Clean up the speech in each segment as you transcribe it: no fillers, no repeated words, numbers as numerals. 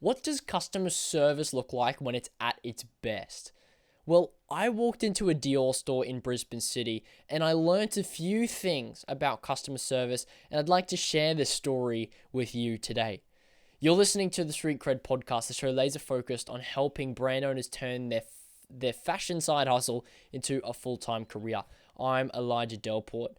What does customer service look like when it's at its best? Well, I walked into a Dior store in Brisbane City and I learnt a few things about customer service, and I'd like to share this story with you today. You're listening to the Street Cred podcast, the show laser focused on helping brand owners turn their fashion side hustle into a full-time career. I'm Elijah Delport.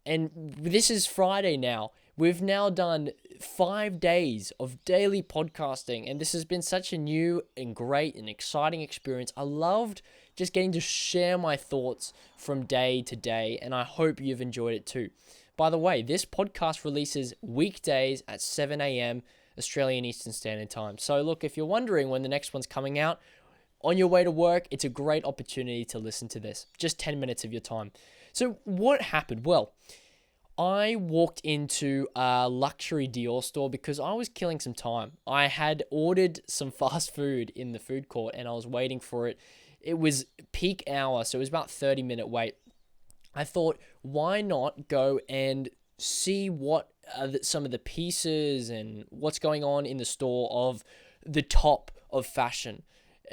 And this is Friday now. We've now done 5 days of daily podcasting, and this has been such a new and great and exciting experience. I loved just getting to share my thoughts from day to day, and I hope you've enjoyed it too. By the way, this podcast releases weekdays at 7 a.m. Australian Eastern Standard Time. So look, if you're wondering when the next one's coming out, on your way to work, it's a great opportunity to listen to this. Just 10 minutes of your time. So what happened? Well, I walked into a luxury Dior store because I was killing some time. I had ordered some fast food in the food court and I was waiting for it. It was peak hour, so it was about 30-minute wait. I thought, why not go and see what some of the pieces and what's going on in the store of the top of fashion.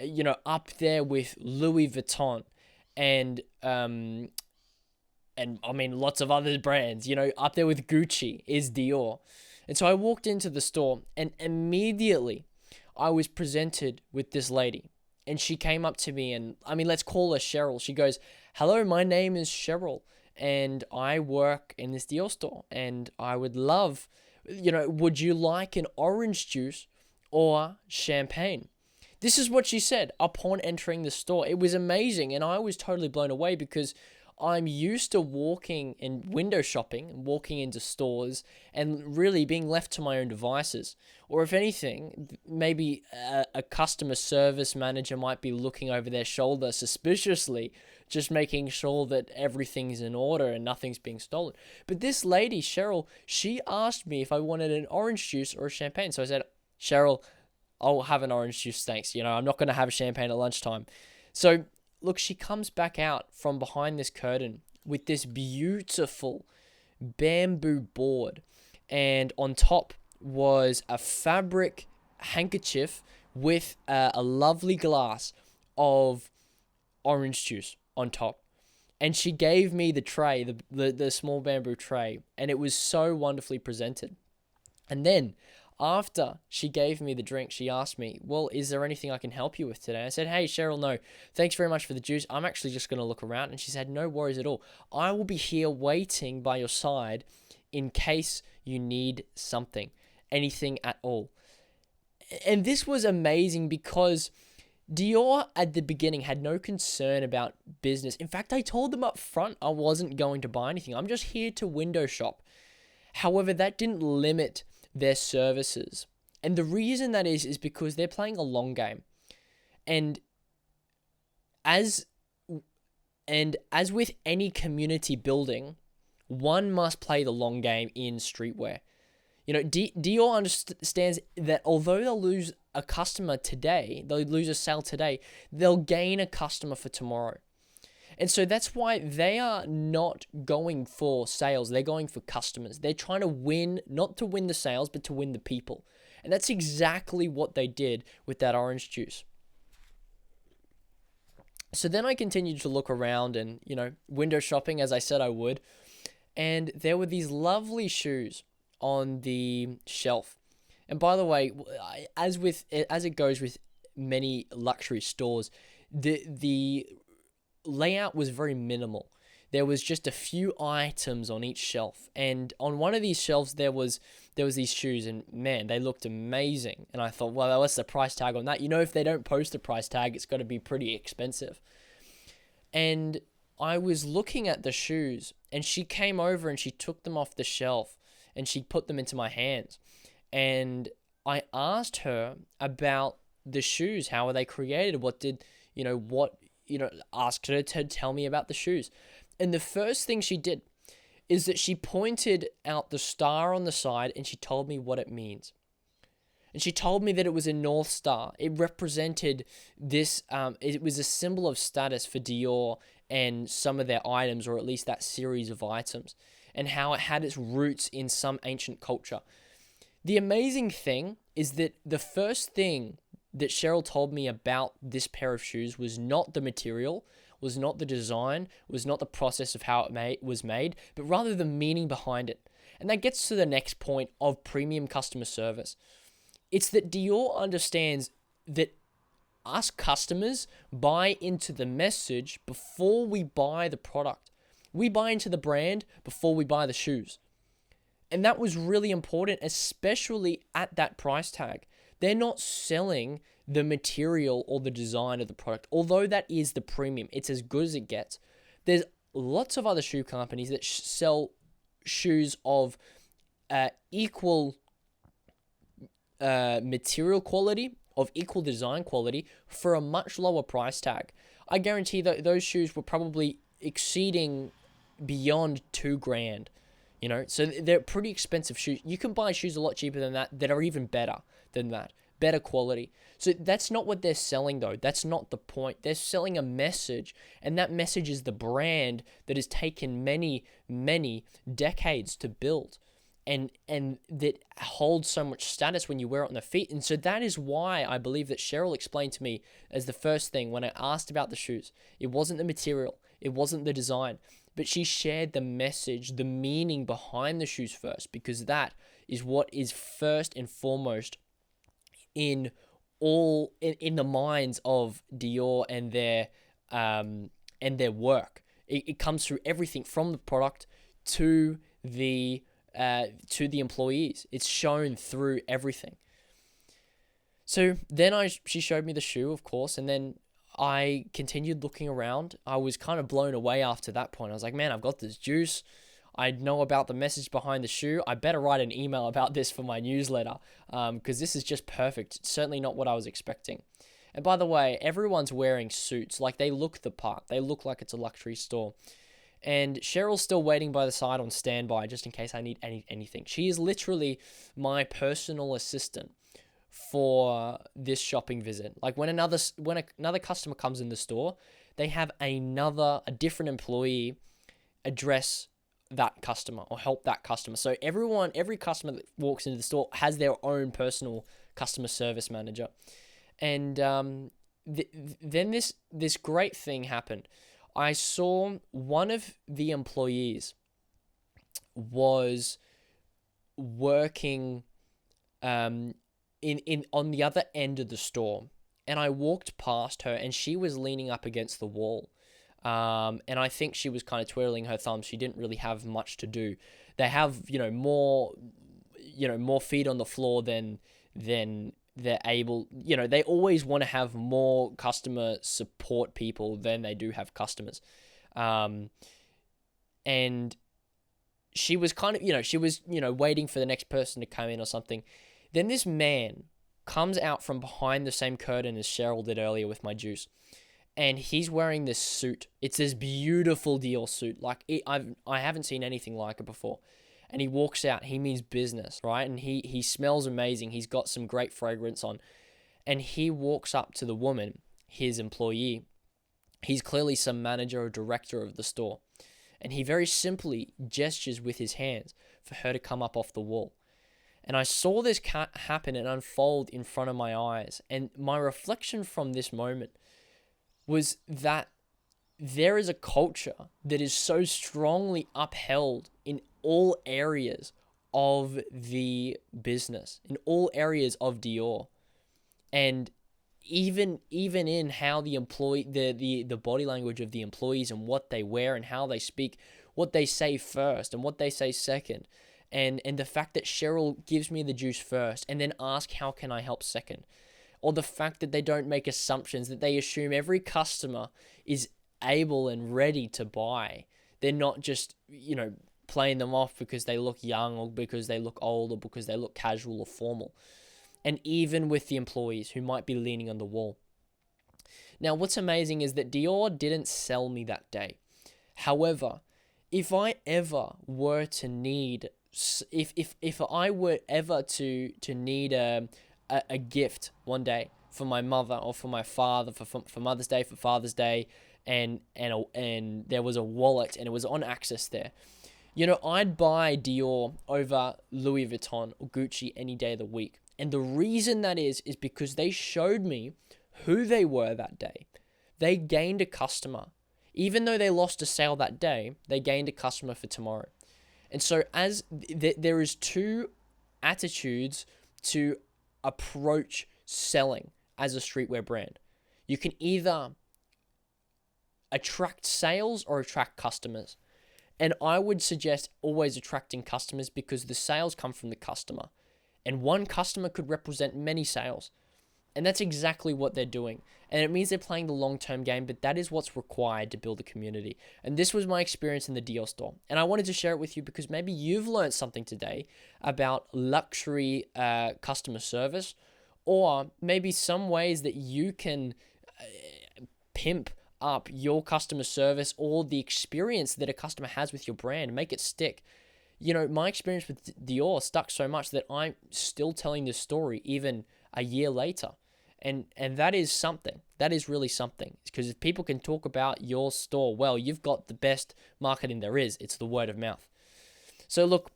You know, up there with Louis Vuitton and I mean lots of other brands, you know, up there with Gucci is Dior. And so I walked into the store and immediately I was presented with this lady. And she came up to me and, I mean, let's call her Cheryl. She goes, "Hello, my name is Cheryl and I work in this Dior store and I would love, would you like an orange juice or champagne?" This is what she said upon entering the store. It was amazing, and I was totally blown away because I'm used to walking and window shopping and walking into stores and really being left to my own devices. Or if anything, maybe a customer service manager might be looking over their shoulder suspiciously, just making sure that everything's in order and nothing's being stolen. But this lady, Cheryl, she asked me if I wanted an orange juice or a champagne. So I said, "Cheryl, I'll have an orange juice, thanks. I'm not going to have a champagne at lunchtime." So, look, she comes back out from behind this curtain with this beautiful bamboo board. And on top was a fabric handkerchief with a lovely glass of orange juice on top. And she gave me the tray, the small bamboo tray, and it was so wonderfully presented. And then after she gave me the drink, she asked me, "Well, is there anything I can help you with today?" I said, "Hey, Cheryl, no. Thanks very much for the juice. I'm actually just going to look around." And she said, "No worries at all. I will be here waiting by your side in case you need something, anything at all." And this was amazing because Dior at the beginning had no concern about business. In fact, I told them up front I wasn't going to buy anything. I'm just here to window shop. However, that didn't limit their services. And the reason that is because they're playing a long game. And as with any community building, one must play the long game in streetwear. Dior understands that although they'll lose a customer today, they'll lose a sale today, they'll gain a customer for tomorrow. And so that's why they are not going for sales. They're going for customers. They're trying to win, not to win the sales, but to win the people. And that's exactly what they did with that orange juice. So then I continued to look around and, window shopping as I said I would. And there were these lovely shoes on the shelf. And by the way, as it goes with many luxury stores, the layout was very minimal. There was just a few items on each shelf, and on one of these shelves there was these shoes, and man, they looked amazing. And I thought, well, what's the price tag on that? If they don't post a price tag, it's got to be pretty expensive. And I was looking at the shoes, and she came over and she took them off the shelf and she put them into my hands, and I asked her about the shoes. How are they created? Asked her to tell me about the shoes. And the first thing she did is that she pointed out the star on the side and she told me what it means. And she told me that it was a North Star. It represented this, it was a symbol of status for Dior and some of their items, or at least that series of items, and how it had its roots in some ancient culture. The amazing thing is that the first thing that Cheryl told me about this pair of shoes was not the material, was not the design, was not the process of how it was made, but rather the meaning behind it. And that gets to the next point of premium customer service. It's that Dior understands that us customers buy into the message before we buy the product. We buy into the brand before we buy the shoes. And that was really important, especially at that price tag. They're not selling the material or the design of the product, although that is the premium. It's as good as it gets. There's lots of other shoe companies that sell shoes of equal material quality, of equal design quality, for a much lower price tag. I guarantee that those shoes were probably exceeding beyond $2,000. So they're pretty expensive shoes. You can buy shoes a lot cheaper than that are even better than that, better quality. So that's not what they're selling, though. That's not the point. They're selling a message, and that message is the brand that has taken many, many decades to build, and that holds so much status when you wear it on the feet. And so that is why I believe that Cheryl explained to me as the first thing when I asked about the shoes. It wasn't the material. It wasn't the design. But she shared the message, the meaning behind the shoes first, because that is what is first and foremost in the minds of Dior and their work. It comes through everything from the product to the employees. It's shown through everything. So then she showed me the shoe, of course, and then I continued looking around. I was kind of blown away after that point. I was like, man, I've got this juice. I know about the message behind the shoe. I better write an email about this for my newsletter, because this is just perfect. It's certainly not what I was expecting. And by the way, everyone's wearing suits. Like, they look the part. They look like it's a luxury store. And Cheryl's still waiting by the side on standby just in case I need anything. She is literally my personal assistant for this shopping visit. Like, when another customer comes in the store, they have a different employee address that customer or help that customer. So every customer that walks into the store has their own personal customer service manager. And then this great thing happened. I saw one of the employees was working in on the other end of the store, and I walked past her, and she was leaning up against the wall, and I think she was kind of twiddling her thumbs. She didn't really have much to do. They have more feet on the floor than they're able. They always want to have more customer support people than they do have customers, and she was kind of waiting for the next person to come in or something. Then this man comes out from behind the same curtain as Cheryl did earlier with my juice. And he's wearing this suit. It's this beautiful Dior suit. Like, I haven't seen anything like it before. And he walks out. He means business, right? And he smells amazing. He's got some great fragrance on. And he walks up to the woman, his employee. He's clearly some manager or director of the store. And he very simply gestures with his hands for her to come up off the wall. And I saw this happen and unfold in front of my eyes. And my reflection from this moment was that there is a culture that is so strongly upheld in all areas of the business, in all areas of Dior. And even in how the body language of the employees and what they wear and how they speak, what they say first and what they say second. And the fact that Cheryl gives me the juice first and then asks, how can I help second? Or the fact that they don't make assumptions, that they assume every customer is able and ready to buy. They're not just, playing them off because they look young or because they look old or because they look casual or formal. And even with the employees who might be leaning on the wall. Now, what's amazing is that Dior didn't sell me that day. However, if I ever were to need, if I were ever to need a gift one day for my mother or for my father, for Mother's Day, for Father's Day, and there was a wallet and it was on access there, I'd buy Dior over Louis Vuitton or Gucci any day of the week. And the reason that is because they showed me who they were that day. They gained a customer. Even though they lost a sale that day, they gained a customer for tomorrow. And so as there is two attitudes to approach selling as a streetwear brand. You can either attract sales or attract customers. And I would suggest always attracting customers because the sales come from the customer. And one customer could represent many sales. And that's exactly what they're doing. And it means they're playing the long-term game, but that is what's required to build a community. And this was my experience in the Dior store. And I wanted to share it with you because maybe you've learned something today about luxury customer service, or maybe some ways that you can pimp up your customer service or the experience that a customer has with your brand, make it stick. You know, my experience with Dior stuck so much that I'm still telling this story even a year later. And that is something. That is really something. Because if people can talk about your store, well, you've got the best marketing there is. It's the word of mouth. So look,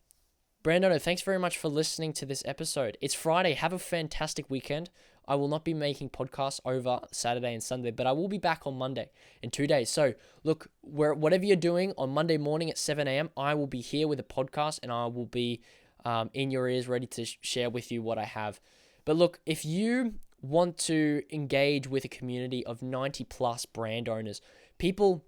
Brandon, thanks very much for listening to this episode. It's Friday. Have a fantastic weekend. I will not be making podcasts over Saturday and Sunday, but I will be back on Monday in 2 days. So look, whatever you're doing on Monday morning at 7 a.m., I will be here with a podcast and I will be in your ears ready to share with you what I have. But look, if you want to engage with a community of 90 plus brand owners, people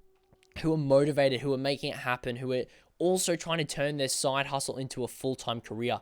who are motivated, who are making it happen, who are also trying to turn their side hustle into a full-time career,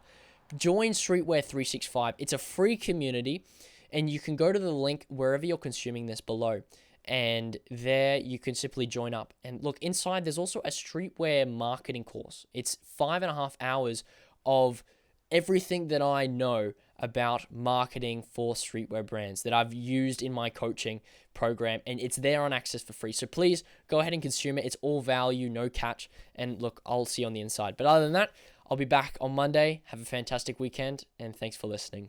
join Streetwear 365. It's a free community, and you can go to the link wherever you're consuming this below, and there you can simply join up. And look, inside there's also a streetwear marketing course. It's 5.5 hours of everything that I know about marketing for streetwear brands that I've used in my coaching program, and it's there on access for free. So please go ahead and consume it. It's all value, no catch. And look, I'll see you on the inside. But other than that, I'll be back on Monday. Have a fantastic weekend, and thanks for listening.